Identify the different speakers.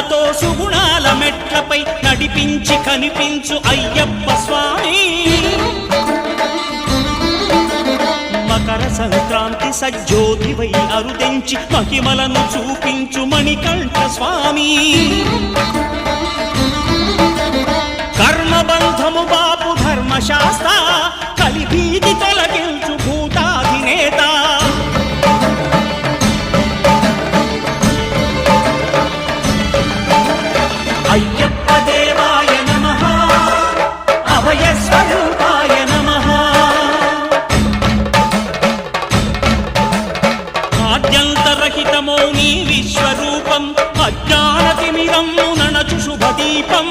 Speaker 1: సుమములతో సుగుణాల మెట్లపై నడిపించి కనిపించు అయ్యప్ప స్వామి మకర సంక్రాంతి సజ్జోతివై అరుదెంచి మహిమలను చూపించు మణికంఠ స్వామి కర్మబంధము బాపు ధర్మశాస్త్ర కలిభీతి తొలగించు భూతాధినేత అయ్యప్ప దేవాయ నమః అభయ స్వరూపాయ నమః ఆద్యంతరహితమో నీ విశ్వరూపం అజ్ఞానతిమిరము నణచు శుభదీపం